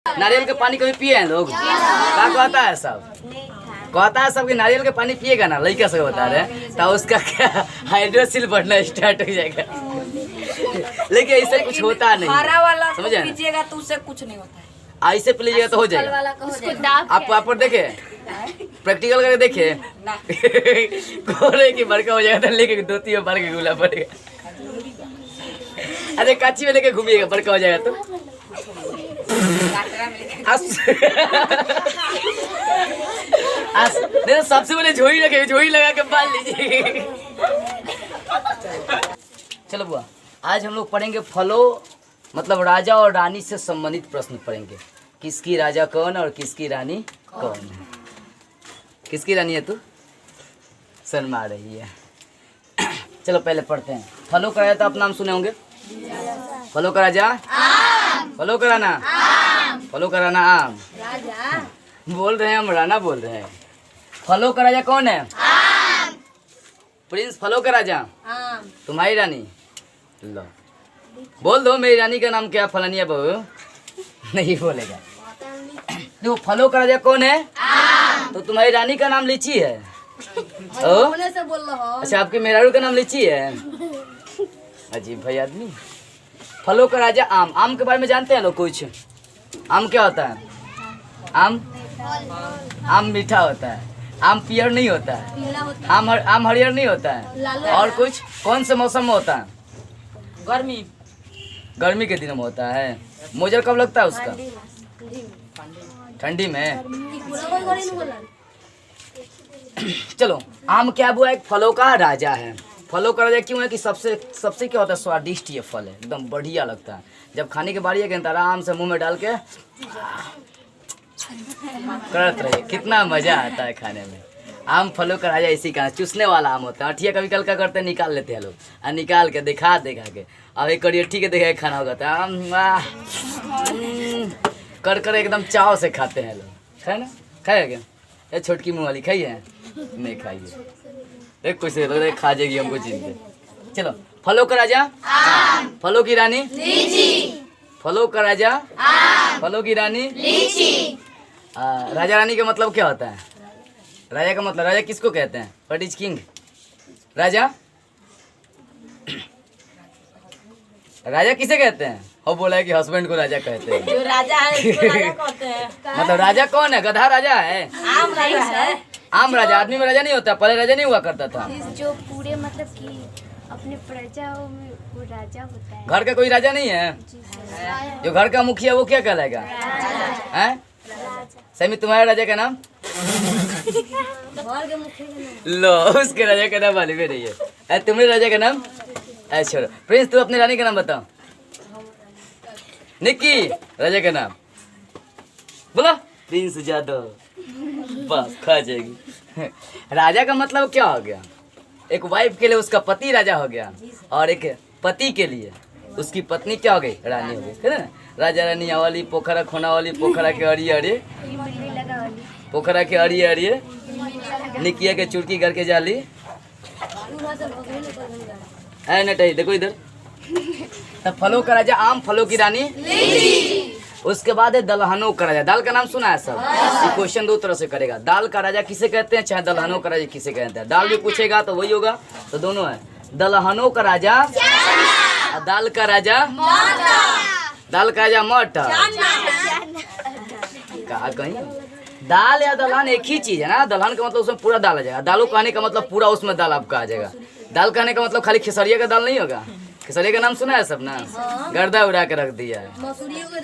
नारियल का पानी कभी पिए हैं लोग? क्या कहता है सब? कहता है सब कि नारियल का पानी पिएगा ना, लड़का सब बता रहे तो उसका क्या हाइड्रोसिल बढ़ना स्टार्ट हो जाएगा। लेकिन ऐसे कुछ होता नहीं, हरा वाला समझे? पीजिएगा तो उससे कुछ नहीं होता है। ऐसे पी लीजिएगा तो हो जाएगा। आप देखे प्रैक्टिकल करके देखे कोरे की बड़का हो जाएगा तो लेके दो तीन बार के गुला पड़ेगा। अरे काची में लेके घूमिएगा बड़का हो जाएगा तो नहीं, सबसे पहले झोली लगे, झोली लगा के बांध लीजिए। चलो बुआ, आज हम लोग पढ़ेंगे फलों मतलब राजा और रानी से संबंधित प्रश्न पढ़ेंगे। किसकी राजा कौन और किसकी रानी कौन है? किसकी रानी है तू? शर्मा रही है। चलो पहले पढ़ते हैं। फलों का राजा तो आप नाम सुने होंगे। फलों का राजा आम, फलों का राना आम, फलों का राना आम। राजा बोल रहे हैं हम, राना बोल रहे हैं। फलों का राजा कौन है? आम। प्रिंस, फलों का राजा आम। तुम्हारी रानी? लो बोल दो मेरी रानी का नाम क्या? फलानिया बहू। नहीं बोलेगा। देखो फलों का राजा कौन है? आम। तो तुम्हारी रानी का नाम लीची है। से बोल रहा हूँ। अच्छा, आपके मेहरारू का नाम लीची है। अजीब भाई आदमी। फलों का राजा आम। आम के बारे में जानते हैं लोग कुछ? आम क्या होता है? आम मीठा होता है। आम पियर नहीं होता है। आम हरियर नहीं होता है। और कुछ कौन से मौसम में होता है? गर्मी के दिनों में होता है। मोजर कब लगता है उसका? ठंडी में। चलो, आम क्या हुआ? एक फलों का राजा है। फलों का राजा क्यों है कि सबसे क्या होता है? स्वादिष्ट ये फल है, एकदम बढ़िया लगता है। जब खाने की बारी है तो आराम से मुंह में डाल के करत रहिए, कितना मजा आता है खाने में। आम फलों का राजा इसी का, चूसने वाला आम होता है। अठिया कभी कल का करते निकाल लेते हैं लोग, और निकाल के दिखा के अब एक कड़ियठी के देखा खाना होगा तो आम कर एकदम चाव से खाते हैं लोग। है ना? खाएगा क्या? ये छोटकी मुँह वाली खाइए? नहीं खाइए, एक कुछ खा जाएगी हमको चिंता। चलो, फलों का राजा आम, फलों की रानी लीची। फलों का राजा आम, फलों की रानी लीची। राजा रानी का मतलब क्या होता है? राजा का मतलब, राजा किसको कहते हैं? What is king? राजा राजा किसे कहते हैं? वो बोला है कि हस्बैंड को राजा कहते हैं। जो राजा है उसको राजा कहते हैं। मतलब राजा कौन है? गधा राजा है? आम राजा है। आम राजा आदमी में राजा नहीं होता, पहले राजा नहीं हुआ करता था। जो पूरे मतलब कि अपने प्रजाओं में वो राजा होता है। घर का कोई राजा नहीं है? जो घर का मुखिया वो क्या कहलाएगा? हैं? समी, तुम्हारे राजा का नाम? लो, उसके राजा का नाम मालूम ही नहीं है। तुम्हारे राजा का नाम? छोड़ो। प्रिंस, तू अपनी रानी का नाम बताओ। निक्की, राजा का नाम बोला। प्रिंस जादव। बस खा जाएगी। राजा का मतलब क्या हो गया? एक वाइफ के लिए उसका पति राजा हो गया, और एक पति के लिए उसकी पत्नी क्या हो गई? रानी हो गई, है ना? राजा रानी वाली पोखरा खोना वाली, पोखरा के अड़िए अड़िए, पोखरा के अड़िए अड़िए, निकिया के चुड़की करके जाली है नटाई। देखो इधर। तो फलों का राजा आम, फलों की रानी लीची। उसके बाद है दलहनों का राजा। दाल का नाम सुना है सब? ये क्वेश्चन दो तरह से करेगा। दाल का राजा किसे कहते हैं, चाहे दलहनों का राजा किसे कहते हैं। दाल भी पूछेगा तो वही होगा, तो दोनों है। दलहनों का राजा और दाल का राजा दाल का राजा मटर। कहा कहीं दाल या दलहन एक ही चीज है ना। दलहन का मतलब उसमें पूरा दाल आ जाएगा। दालों कहने का मतलब पूरा उसमें दाल आपका आ जाएगा। दाल कहने का मतलब खाली खेसरिया का दाल नहीं होगा। खेसरिया का नाम सुना है सब ना? गर्दा उड़ा के रख दिया है,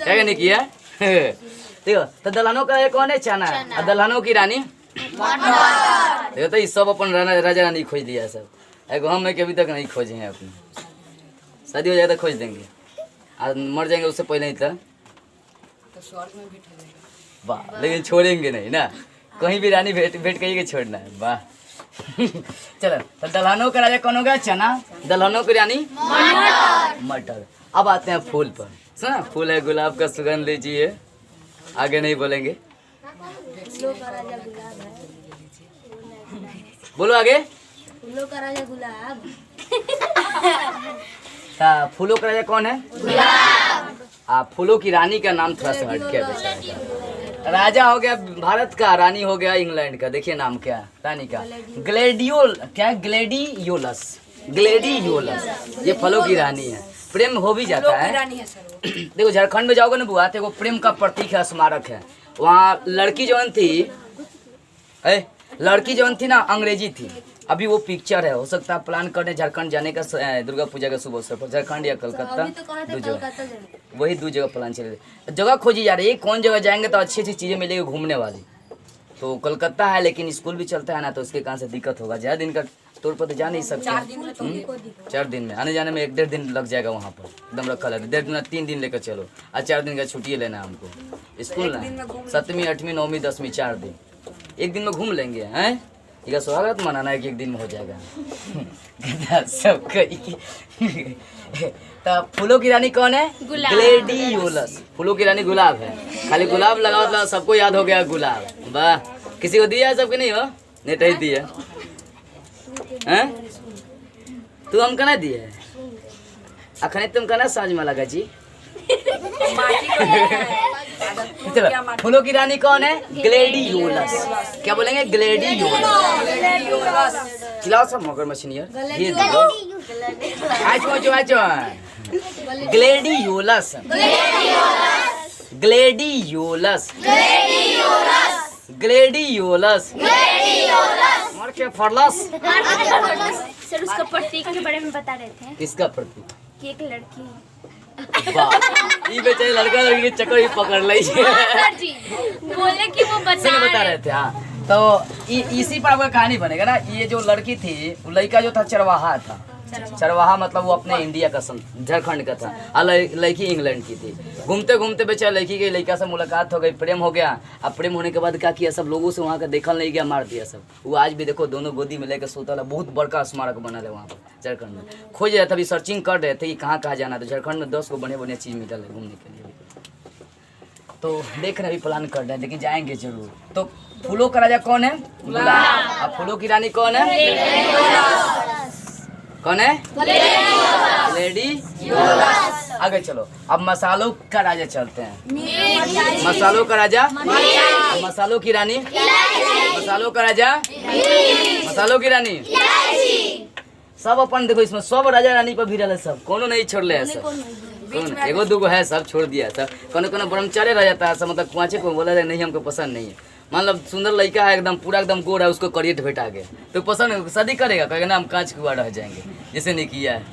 क्या नहीं किया? देखो, तो दलहनों का कौन है? चना। और दलहनों की रानी देखो, तो ये सब अपन राजा रानी खोज लिया सब। एक हम में अभी तक नहीं खोजे हैं अपने। शादी हो जाए तो खोज देंगे, आज मर जाएंगे उससे पहले ही तो वाह। लेकिन छोड़ेंगे नहीं ना, कहीं भी रानी भेंट करिए छोड़ना है। वाह। चलो, तो दलहनों का राजा कौन होगा? चना। दलहनों की रानी मटर। अब आते हैं फूल पर। सुना, फूल है गुलाब का, सुगंध लीजिए। आगे नहीं बोलेंगे, बोलो आगे। फूलों का राजा गुलाब। फूलों का राजा कौन है? फूलों की रानी का नाम थोड़ा सा हट गया बेचारा। राजा हो गया भारत का, रानी हो गया इंग्लैंड का। देखिए नाम क्या है रानी का? ग्लेडियोल, क्या है? ग्लेडियोलस। ग्लेडियोलस ये फलों की रानी है। प्रेम हो भी जाता है। देखो झारखंड में जाओगे ना बुआ, तो वो प्रेम का प्रतीक है, स्मारक है। वहाँ लड़की जौन थी लड़की जौन थी ना अंग्रेजी थी। अभी वो पिक्चर है, हो सकता है प्लान करने झारखंड जाने का दुर्गा पूजा के शुभ अवसर पर। झारखंड या कलकत्ता, दो जगह, वही 2 जगह प्लान चले। जगह खोजी जा रही है, कौन जगह जाएंगे तो अच्छी अच्छी चीज़ें मिलेगी घूमने वाली। तो कलकत्ता है, लेकिन स्कूल भी चलता है ना, तो उसके कारण से दिक्कत होगा। ज़्यादा दिन का तौर पर तो जा नहीं सकते। 4 दिन में आने जाने में 1-1.5 दिन लग जाएगा वहाँ पर। एकदम रखा है 1.5 दिन 3 दिन लेकर चलो, और 4 दिन का छुट्टी लेना है हमको। स्कूल ना 7वीं 8वीं 9वीं 10वीं 4 दिन 1 दिन में घूम लेंगे हैं। इसका स्वागत मनाना है कि 1 दिन में हो जाएगा सब तो फूलों की रानी कौन है? ग्लेडियोलस। फूलों की रानी गुलाब है। खाली गुलाब लगाओ तो सबको याद हो गया गुलाब। वाह, किसी को दिया है? सबके नहीं हो? नहीं दिया हैं? तू हमका ना दिए अखने तुमका ना साँझ में लगा जी। चलो फूलों की रानी कौन है? ग्लेडियोलस। क्या बोलेंगे? ग्लेडियोलस। खिलाओ सब मगर मछलियाँ ये ग्लेडियोलस। ग्लेडियोलस। ग्लेडियोलस। मार के फरलस। सर उसका प्रतीक के बारे में बता रहे थे। किसका प्रतीक? कि एक लड़की ये बेचारे लड़का लड़की के चक्कर ही पकड़ ली। सर जी बोले कि वो बता रहे थे। हाँ, तो इसी पर आपका कहानी बनेगा ना। ये जो लड़की थी, वो लड़का जो था चरवाहा था। चरवाहा मतलब वो अपने इंडिया का झारखंड का था, और लड़की इंग्लैंड की थी। घूमते घूमते बेचारा लड़की के लड़का से मुलाकात हो गई, प्रेम हो गया। अब प्रेम होने के बाद क्या किया, सब लोगों से वहाँ का देखल नहीं गया, मार दिया सब। वो आज भी देखो दोनों गोदी में लेकर सोता है। बहुत बड़का स्मारक बना है वहाँ पर झारखंड में। खोज रहे थे, अभी सर्चिंग कर रहे थे कि कहाँ कहाँ जाना। तो झारखंड में 10 को बढ़िया चीज़ मिला है घूमने के लिए। तो देख रहे अभी प्लान कर रहे हैं, लेकिन जाएंगे जरूर। तो फूलों का राजा कौन है? गुलाब। अब फूलों की रानी कौन है? कौन है? ग्लेडियोलस। आगे चलो, अब मसालों का राजा चलते हैं। मसालों का राजा, मसालों की रानी, मसालों का राजा, मसालों की रानी। सब अपन देखो इसमें सब राजा रानी पर भी रहे सब, कोनो नहीं छोड़ ले सब। कौन एगो दूगो है, सब छोड़ दिया सब। कोनो ब्रह्मचारी रह जाता है सब, मतलब कुआचे को बोला जाए नहीं हमको पसंद नहीं है। मतलब सुंदर लड़का है एकदम पूरा एकदम गोरा है, उसको करियट भेटा गया तो पसंद शादी करेगा, कहेगा ना हम कांच कुआ रह जाएंगे, जैसे नहीं किया है।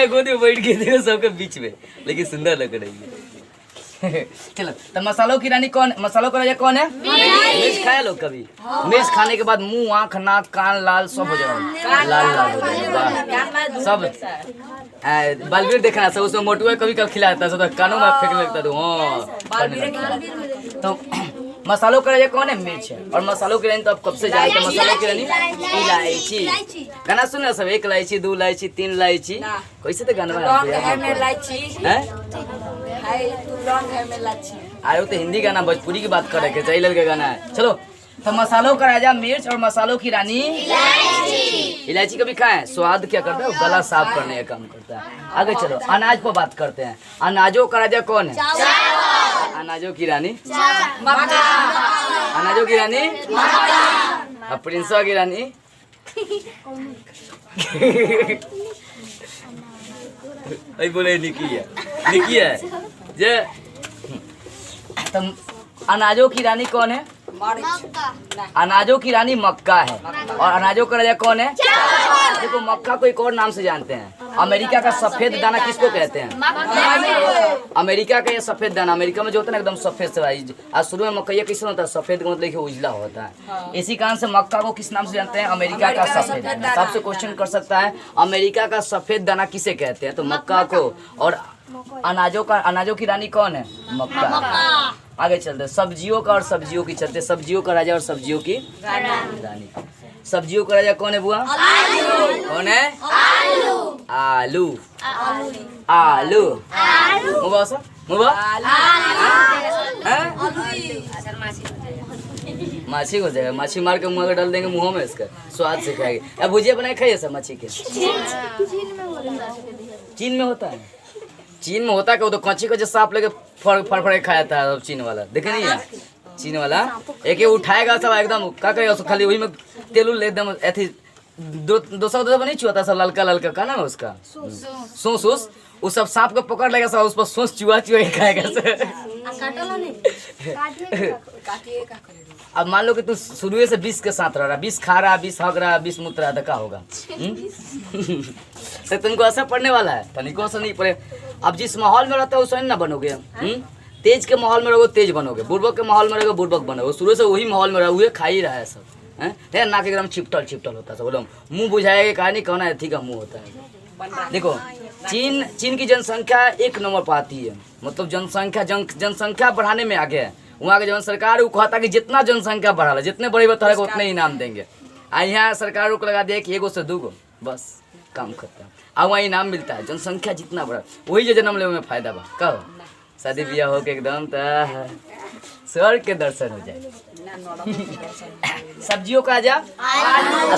गोदी में बैठ गए देखो सबके बीच में, लेकिन सुंदर लग रही है। चलो तो मसालों की रानी कौन? मसालों का राजा कौन है? मिर्च खाया लोग कभी? मिर्च खाने के बाद मुंह आँख नाक कान लाल सब हो जाएगा, लाल लाल हो जाएगा सब। बालवीर देखना सब, उसमें मोटुआ कभी कभी खिलाता है सब, कानों में फेंक लगता है। तो मसालों का राजा कौन है? मिर्च है। और मसालों की रानी तो आप कब से जानते हैं? मसालों की रानी इलायची। गाना सुना सब, 1 इलायची 2 इलायची 3 इलायची, कैसे तो गाना आयो तो हिंदी गाना भोजपुरी की बात कर रहे थे, लड़के गाना है। चलो तो मसालों का राजा मिर्च और मसालों की रानी इलायची। इलायची कभी खाएं? स्वाद क्या करता है? गला साफ करने का काम करता है। आगे चलो अनाज पर बात करते हैं। अनाजों का राजा कौन है? अनाजों की रानी, अनाजों की रानी, प्रिंसवा की रानी बोले निकी है जे। तुम अनाजों की रानी कौन है? अनाजों की रानी मक्का है। और अनाजों का राजा कौन है? देखो मक्का को एक और नाम से जानते हैं। अमेरिका का सफेद दाना किसको कहते हैं? अमेरिका का ये सफेद दाना, अमेरिका में जो होता है ना एकदम सफेद से, आज शुरू में मक्का किस होता है? सफेद का मतलब उजला होता है। इसी कारण से मक्का को किस नाम से जानते हैं? अमेरिका का सफेद दाना। सबसे क्वेश्चन कर सकता है अमेरिका का सफेद दाना किसे कहते हैं? तो मक्का को। और अनाजों की रानी कौन है? मक्का। आगे चलते सब्जियों का और सब्जियों की चलते, सब्जियों का राजा और सब्जियों की रानी। सब्जियों का राजा कौन है बुआ? कौन है? आलू। आलू मुबा सब मुबा माछी हो जाएगा, माछी मार के मुँह में डाल देंगे मुँह में, इसका स्वाद से खाएगी। अब भुजिया बनाए खाइए सब मच्छी के। चीन में होता है, चीन में होता है कि वो तो कच्ची को जो सांप लेके फड़ खाया था चीन वाला, देखे नहीं है चीन वाला, एक उठाएगा सब एकदम क्या करेगा उसको, खाली वही में तेल एकदम ऐसी दोसा नहीं छुआ था सब, ललका ललका का ना उसका सोस वो सब सांप को पकड़ लेगा सब, उस पर सोस चुआ खाएगा अब मान लो कि तू शुरू से विष के साथ रह रहा, विष खा रहा, विष हक रहा, विष मुत रहा, तो क्या होगा? तो तुमको असर पड़ने वाला है, तनिको असर नहीं पड़े। अब जिस माहौल में रहता है उसमें ना बनोगे। तेज के माहौल में रहोगे तेज बनोगे, बुर्बक के माहौल में रहोगे बुर्बक बनोगे। शुरू से वही माहौल में रहोगे, खा ही रहा है सब है नाक एकदम छिपटल होता है सब, एकदम मुँह बुझाएगा कहानी कहना है, ठीक है मुँह होता है। देखो चीन की जनसंख्या 1 नंबर पर आती है, मतलब जनसंख्या बढ़ाने में आगे है। वहाँ के जवन सरकार वो कहता कि जितना जनसंख्या बढ़ा, जितने बड़े बता उतने इनाम देंगे। यहाँ सरकार रोक लगा दिया कि 1 से 2 बस काम खत्म। अब वहाँ इनाम मिलता है, जनसंख्या जितना बढ़ा वही जो जन्म ले में फायदा बा। कहो शादी ब्याह हो के एकदम स्वर्ग के दर्शन हो जाए। सब्जियों का राजा,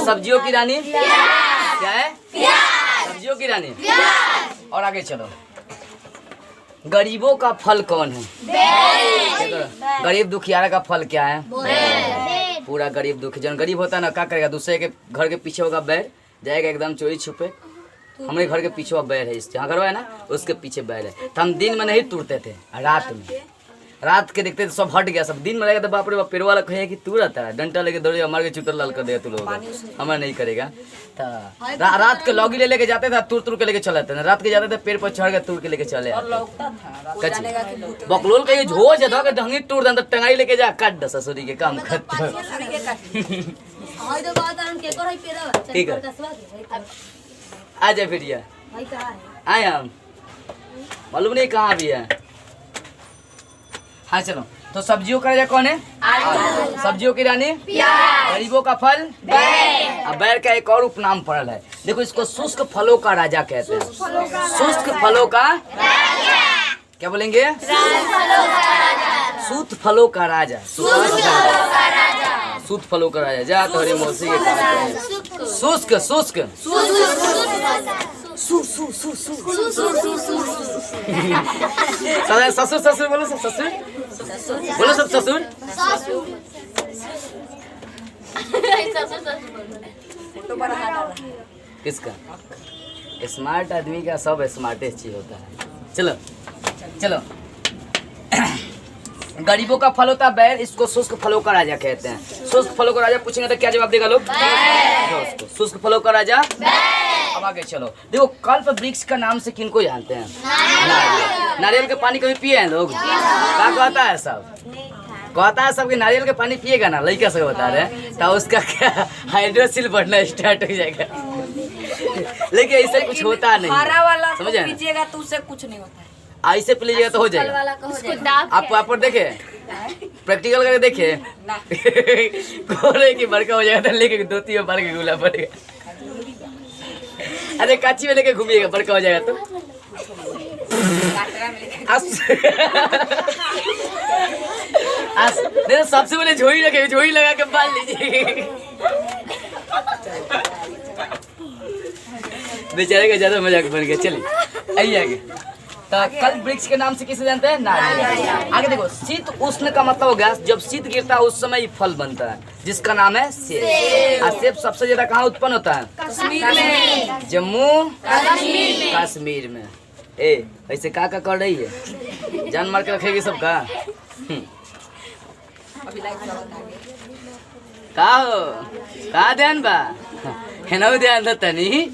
सब्जियों की रानी क्या है? सब्जियों की रानी। और आगे चलो, गरीबों का फल कौन है? गरीब दुखियारा का फल क्या है? पूरा गरीब दुखी जन गरीब होता है ना, क्या करेगा? दूसरे के घर के पीछे होगा बैर, जाएगा एकदम चोरी छुपे। हमारे घर के पीछे बैर है, इस जहाँ घर है ना उसके पीछे बैर है। तो हम दिन में नहीं तोड़ते थे, रात के देखते थे सब हट गया। सब दिन में रहेगा तो बाप रे बाप, पेड़ वाला कहे कि तू रहता है, डंटा लेके दौड़े हमारे के चुतर लाल कर देगा तू लोग, हमारा नहीं करेगा। तो रात के लौगी ले लेके जाते थे, तुर के लेके चले थे। रात के जाते थे पेड़ पर चढ़ के तुर के लेके चले। बकलोल का ये झोज है कि ढंगी टूर दे, टंगाई लेके जा काट दे, ससुरी के काम खत्म। ठीक है आ जाए फिर ये आए हम, मालूम नहीं कहाँ भी है। हाँ चलो, तो सब्जियों का राजा कौन है? सब्जियों की रानी गरीबों का फल बैर। अब बैर का एक और उपनाम पड़ल है, देखो इसको शुष्क फलों का राजा कहते हैं। शुष्क फलों का क्या बोलेंगे? सूत फलों का राजा। सूत फलों का राजा जा तो हरी मौसी के शुष्क शुष्क ससुर ससुर बोलो सब, ससुर बोलो सब, ससुर किसका? स्मार्ट आदमी का सब स्मार्टेस्ट चीज होता है। चलो चलो, गरीबों का फल होता है बैर, इसको शुष्क फलों का राजा कहते हैं। शुष्क फलों का राजा पूछेंगे तो क्या जवाब देगा लोग? शुष्क फलों का राजा। अब आगे चलो, देखो कल्प वृक्ष का नाम से किनको जानते हैं? नारियल के पानी कभी पिए हैं लोग? क्या कहता है सब? कहता है सब कि नारियल के पानी पिएगा ना, लड़का सब बता रहे हैं, तो उसका क्या हाइड्रोसिल बढ़ना स्टार्ट हो जाएगा। लेकिन ऐसे कुछ होता नहीं, समझे? पीजिएगा तो उससे कुछ नहीं होता है, ऐसे पी लीजिएगा तो हो जाएगा। आप देखे प्रैक्टिकल करके देखे कोरे की बड़का हो जाएगा, लेके 2-3 बार के गुला पड़ेगा। अरे काची में लेके घूमिएगा, बड़का हो जाएगा तो नहीं, सबसे पहले झोई लगे, झोई लगा के बाल लीजिए। बेचारे का ज्यादा मजाक बन गया। चलिए आइए आगे, तो कल्प वृक्ष के नाम से किसे जानते हैं? नारियल। आगे देखो, शीत उष्ण का मतलब हो गया जब शीत गिरता है उस समय फल बनता है, जिसका नाम है सेब। और सेब सबसे ज्यादा कहाँ उत्पन्न होता है? कश्मीर में, जम्मू कश्मीर में। ए ऐसे का कर रही है, जान मार के रखेगी सबका। का हो का ध्यान बा है ना, ध्यान देता नहीं।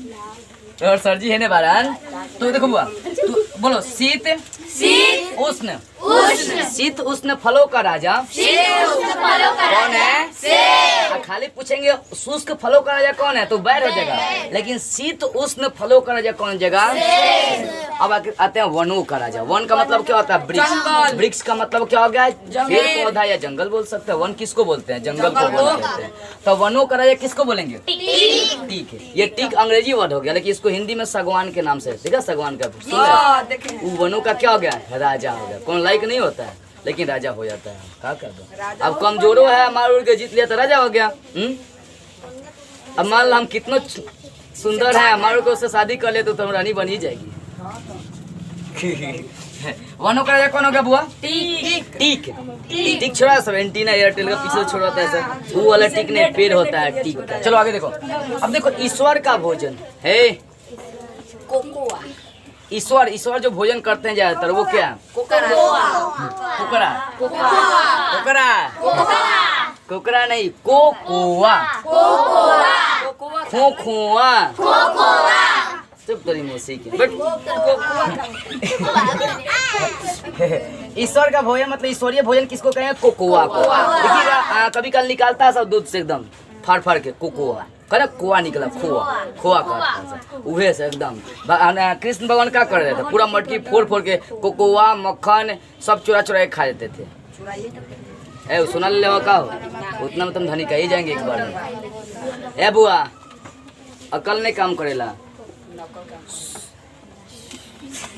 और सर जी है ने बारान, तो देखो बुआ तू बोलो, शीत उष्ण शीत उष्ण फलों का राजा कौन है? खाली पूछेंगे शुष्क फलों का राजा कौन है तो बैर हो जाएगा, लेकिन शीत उष्ण फलों का राजा कौन जगह? अब आते हैं वनों का राजा। वन का मतलब क्या होता है? वृक्ष। वृक्ष का मतलब क्या हो गया? पेड़ पौधा या जंगल बोल सकते हैं। वन किसको बोलते हैं? जंगल को बोलते हैं। तो वनों का राजा किसको बोलेंगे? टीक है। ये टीक अंग्रेजी वर्ड हो गया, लेकिन इसको हिंदी में सागवान के नाम से, ठीक है? सागवान का वनों का क्या हो गया? राजा हो गया। कौन लाइक नहीं होता है? लेकिन राजा हो जाता है। क्या कर दो, अब कमजोरो है, मार उड़ के जीत लिया तो राजा हो गया। अब मान लो हम कितना सुंदर है, हमारे को उससे शादी कर ले तो तुम रानी बन ही जाएगी। वनो का राजा कौन हो गया बुआ? टिक। टिक छोड़ा सब, एंटीना एयरटेल का पीछे छोड़ा होता है सर, वो वाला टिक नहीं, पेड़ होता है टिक का। चलो आगे देखो। अब देखो ईश्वर का भोजन है कोकोआ। ईश्वर जो भोजन करते हैं ज्यादातर वो क्या है? कुकरा नहीं, कोकोआ। चुप तरी मौसी के ईश्वर का भोजन मतलब ईश्वरीय भोजन किसको कहेंगे? कोकोआ को। देखिएगा कभी कल निकालता है सब दूध से एकदम फाड़ के कोकोआ करे, कोआ निकला, खोआ का उहे से एकदम। कृष्ण भगवान क्या कर रहे थे? पूरा मटकी फोड़ के कोकोआ मक्खन सब चुरा के खा लेते थे। ए सुना ले का हो, उतना में तुम धनी कह ही जाएंगे एक बार में। ए बुआ अकल नहीं काम करेला।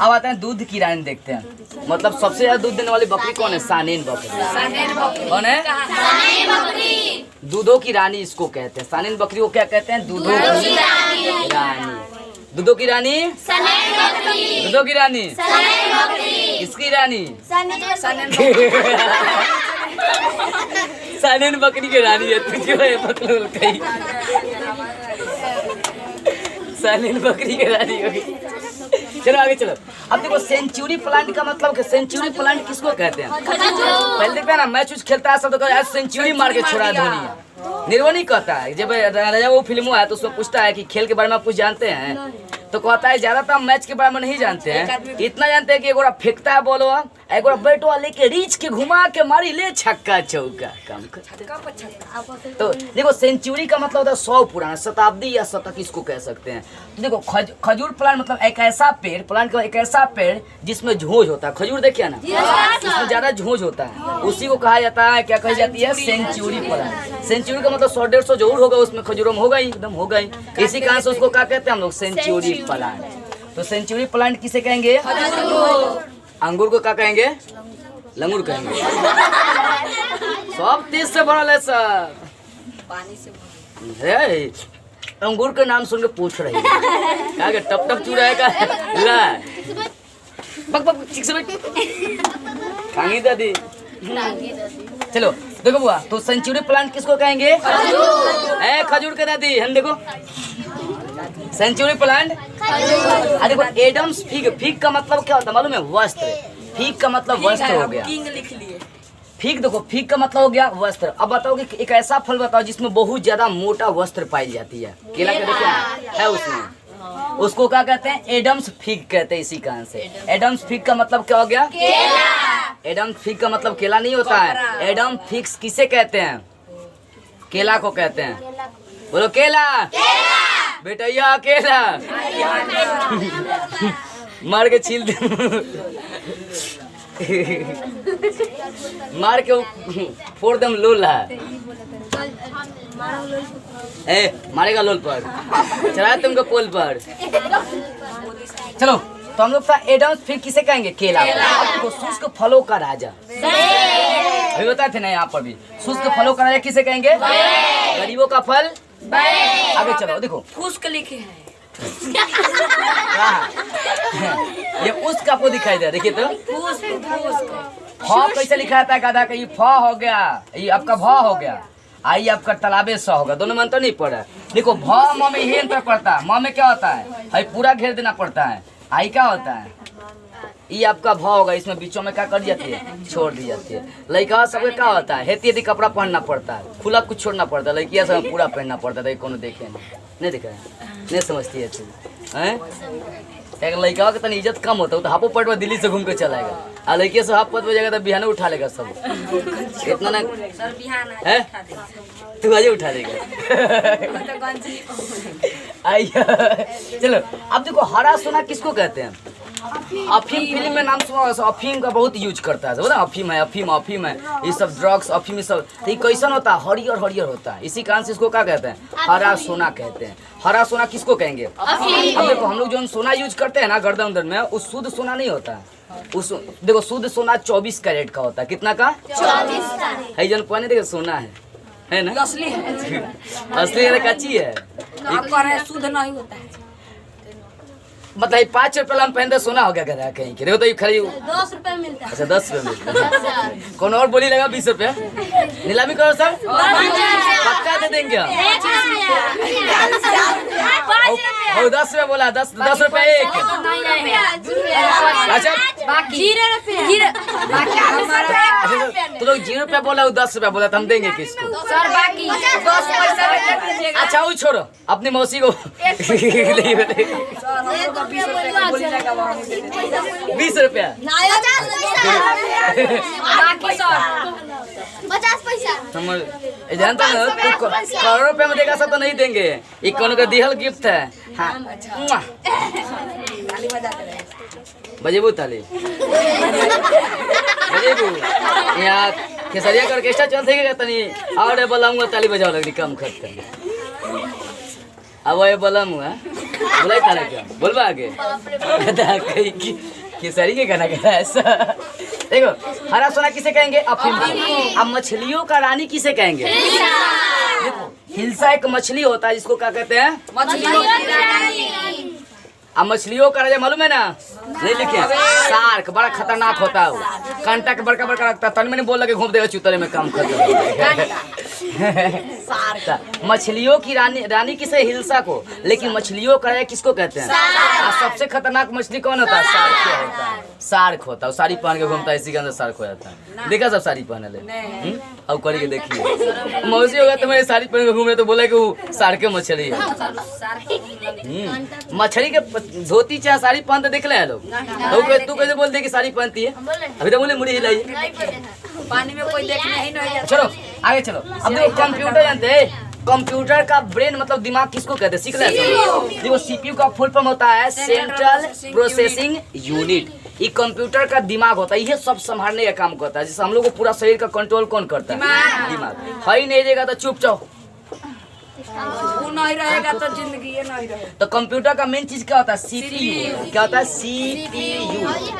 अब आते हैं दूध की रानी देखते हैं, मतलब सबसे ज्यादा दूध देने वाली बकरी कौन है? सानेन बकरी। कौन है? दूधों की रानी इसको कहते हैं। सानेन बकरी को क्या कहते हैं? दूधों की रानी। दूधों की रानी, दूधों की रानी, किसकी रानी? सानेन बकरी की रानी है तुझे बकलोल कही। सानेन बकरी की रानी होगी। चलो आगे चलो। अब देखो सेंचुरी प्लांट का मतलब क्या? सेंचुरी प्लांट किसको कहते हैं? पहले देखते ना मैच खेलता है सब तो सेंचुरी मार के छोड़ा धोनी। निर्वनी कहता है जब राजा वो फिल्म है तो उसमें पूछता है कि खेल के बारे में आप कुछ जानते हैं, तो कहता है ज्यादातर मैच के बारे में नहीं जानते हैं, इतना जानते हैं कि एक फेंकता है बॉल, एक बैटवा लेके रीच के घुमा के मारी ले छक्का चौका काम कर। तो देखो सेंचुरी का मतलब होता है 100 पुराना, शताब्दी या शतक इसको कह सकते हैं। देखो खजूर प्लांट मतलब एक ऐसा पेड़, प्लांट का एक ऐसा पेड़ जिसमें झोंझ होता है। खजूर देखिए ना, इसमें ज्यादा झोंझ होता है, उसी को कहा जाता है, क्या कही जाती है? Century plant. सेंचुरी का मतलब 100-150 जरूर होगा उसमें, खजूरों में होगा ही, एकदम होगा ही। इसी कारण से उसको क्या कहते हैं हम लोग? Century plant. तो सेंचुरी प्लांट किसे कहेंगे? अंगूर को क्या कहेंगे? लंगूर कहेंगे। सब तेज से भरल है सर, पानी से अंगूर के नाम सुन के पूछ रही है क्या टप टप चूरा है का? बक बक ठीक से बैठ खांगी दादी। चलो देखो बुआ, तो सेंचुरी प्लांट किसको कहेंगे? खजूर के दादी। हम देखो सेंचुरी प्लांट। देखो एडम्स फिग। फिग का मतलब क्या होता है मालूम है? वस्त्र। फिग का मतलब वस्त्र हो गया। लिख लिए। फिग देखो, फिग का मतलब हो गया वस्त्र। अब बताओ कि एक ऐसा फल बताओ जिसमें बहुत ज्यादा मोटा वस्त्र पाई जाती है। केला का देखो है उसमें, उसको क्या कहते हैं? एडम्स फिग कहते हैं। इसी कारण से एडम्स फिग का मतलब क्या हो गया? केला। एडम्स फिग का मतलब केला नहीं होता है। एडम फिग्स किसे कहते हैं? केला को कहते हैं। बोलो केला। बेटैया केला मार के छील दे मार के फोड़ दम लोल है। मारेगा लोल पर, चलाया तुमको पोल पर। चलो तो हम लोग का एडम्स फिर किसे कहेंगे? केला। आपको शुष्क फलों का राजा अभी बताए थे ना, यहाँ पर भी शुष्क फलों का राजा किसे कहेंगे? गरीबों का फल। आगे चलो देखो, फूस लिखे हैं। ये उसका आपको दिखाई दे, देखिए तो फ कैसे लिखा जाता है? गाधा का ये फ हो गया, ये आपका भ हो गया, आई आपका तालाबे स होगा। दोनों में तो नहीं पड़ा। देखो भ म में ही अंतर पड़ता है। म में क्या होता है? हई पूरा घेर देना पड़ता है। आई क्या होता है? ये आपका भ होगा, इसमें बीचों में क्या कर जाती है? छोड़ दी जाती है। लड़का सबके क्या होता है? हेती हेती कपड़ा पहनना पड़ता है, खुला कुछ छोड़ना पड़ता है। लड़किया सब पूरा पहनना पड़ता है। कौन देखे नहीं देखा है? नहीं समझती है तू हैं? एक लड़का का तनी इज्जत कम होता है तो हाफो पैंट में दिल्ली से घूम के चलाएगा, और लड़के से हाफ पैंट में जाएगा तो बिहाने उठा लेगा सब। इतना ना है तू आज उठा लेगा। आइए चलो अब देखो, हरा सोना किसको कहते हैं? अफीम फिल्म में नाम सुना होगा, अफीम का बहुत यूज करता है ना, अफीम है, अफीम है, ये सब ड्रग्स, अफीम, ये सब। तो ये कैसन होता है? हरियर हरियर होता है। इसी कारण से इसको क्या कहते हैं? हरा सोना कहते हैं। हरा सोना किसको कहेंगे? अब देखो हम लोग जो सोना यूज करते हैं ना गर्दन उर्दन में, वो शुद्ध सोना नहीं होता है। उस देखो शुद्ध सोना 24 कैरेट का होता है। कितना का? 24 है। जन पानी देखो सोना है ना, असली है, असली है, कच्ची है, शुद्ध नहीं होता है। मतलब 5 रुपये हम पहनते सोना हो गया कह कहीं के। देखो तो ये खरीद 10 रुपए मिलता है। अच्छा 10 रुपये मिलता है। कौन और बोली लगा 20 रुपये नीलामी करो सर, पक्का दे देंगे हम। और 10 रुपये बोला, 10 रुपये एक। अच्छा तो लोग 0 रुपया बोला, 10 रुपया बोला, तो हम देंगे किसको? सर बाकी 10 पैसा। अच्छा वो छोड़ो, अपनी मौसी को 20 रुपया बाकी सर 50 पैसा। समझ जानता ना, तो करोड़ रुपया में देगा सब तो नहीं देंगे। ये कौन का दिहल गिफ्ट है। हाँ बजेबू ताली बजेबू यहाँ खेसरिया का ऑर्केस्ट्रा चल थे तनी और बोलाऊंगा ताली बजाओ लगनी कम खर्च। अब ये बोलाऊंगा बोला तारा क्या बोलबा आगे खेसरी के गाना कह ऐसा। देखो हरा सोना किसे कहेंगे? अफीम। अब मछलियों का रानी किसे कहेंगे? देखो हिल्सा एक मछली होता है जिसको क्या कहते हैं? अब मछलियों का राजा मालूम है ना? नहीं लिखे? शार्क बड़ा खतरनाक होता है वो, कांटा के बड़का बड़का रखता है। तन मैंने बोल लगे घूम देगा चुतरे में काम करता। मछलियों की रानी किसे? हिल्सा को। लेकिन मछलियों का राजा किसको कहते हैं? सबसे खतरनाक मछली कौन होता है? शार्क होता है। शार्क होता है, वो साड़ी पहन के घूमता है, इसी के अंदर शार्क हो जाता है। देखा सब साड़ी पहने ले अब करके देखिए मौसी होगा तो मेरे साड़ी पहन के घूम रहे तो बोला कि वो शार्क के मछली है। मछली के धोती चाहे साड़ी पहनते देख ले लोग, तो तू कैसे बोलते कि साड़ी पहनती है? अभी तो बोले मुड़ी हिलाइए। पानी में कोई देखना ही नहीं जाता। चलो आगे चलो। अब देखो कंप्यूटर जानते हैं? कंप्यूटर का ब्रेन मतलब दिमाग किसको कहते हैं? सीख ले। देखो सीपीयू का फुल फॉर्म होता है सेंट्रल प्रोसेसिंग यूनिट। ये कंप्यूटर का दिमाग होता है, ये सब संभालने का काम करता है। जैसे हम लोग को पूरा शरीर का कंट्रोल कौन करता है? दिमाग। हाई नहीं रहेगा तो चुप जाओ, वो नहीं रहेगा तो जिंदगी ये नहीं रहेगा। तो कंप्यूटर का मेन चीज क्या होता है? सीपीयू। क्या होता है?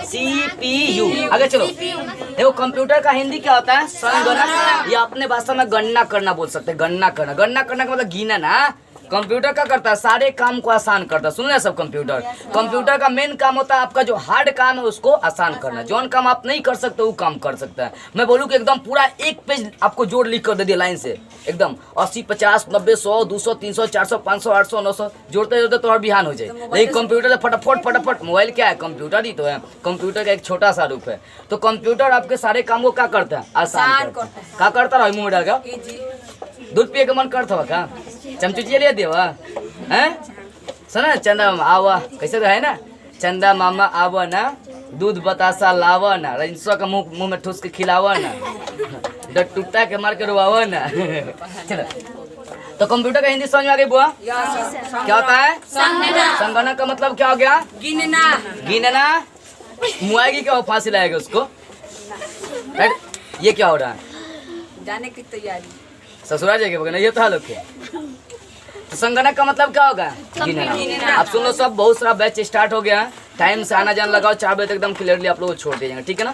सीपीयू। आगे चलो। देखो कंप्यूटर का हिंदी क्या होता है? संगणक, या अपने भाषा में गणना करना बोल सकते हैं। गणना करना, गणना करना का मतलब गिना ना। कंप्यूटर क्या करता है? सारे काम को आसान करता है। सुन रहे सब? कंप्यूटर का मेन काम होता है आपका जो हार्ड काम है उसको आसान करना। जौन काम आप नहीं कर सकते वो काम कर सकता है। मैं बोलूँ कि एकदम पूरा एक पेज आपको जोड़ लिख कर दे दिया लाइन से, एकदम 80 50 90 100 200 300 400 500 800 900 जोड़ते जोड़ते तो और बिहान हो जाए। लेकिन कंप्यूटर से फटाफट। मोबाइल क्या है? कंप्यूटर ही तो है। कंप्यूटर का एक छोटा सा रूप है। तो कंप्यूटर आपके सारे काम को क्या करता है? आसान करता है। क्या करता रहा? मुँह में डाल के दूध पिए का मन करता हुआ का चमचुचिया ले देवा हैं? सुना चंदा मामा आवा, कैसे तो है ना? चंदा मामा आवा ना, दूध बतासा लावा ना, रजनीशवा का मुंह में ठूस के खिलावा ना, टूटा के मार के रुआवा ना। चलो तो कंप्यूटर का हिंदी समझ में आ गई बुआ? क्या होता है? संगणक का मतलब क्या हो गया? गिनना। मुआएगी क्या? फांसी लाएगा उसको। ये क्या हो रहा है? जाने की तैयारी। ससुराल जाएगा बगैर ये तो लोग के। तो संगणक का मतलब क्या होगा? गिनना। आप सुन लो सब, बहुत सारा बैच स्टार्ट हो गया। टाइम से आना जाना लगाओ, 4 बजे तक एकदम क्लियरली आप लोग को छोड़ दीजिएगा, ठीक है ना?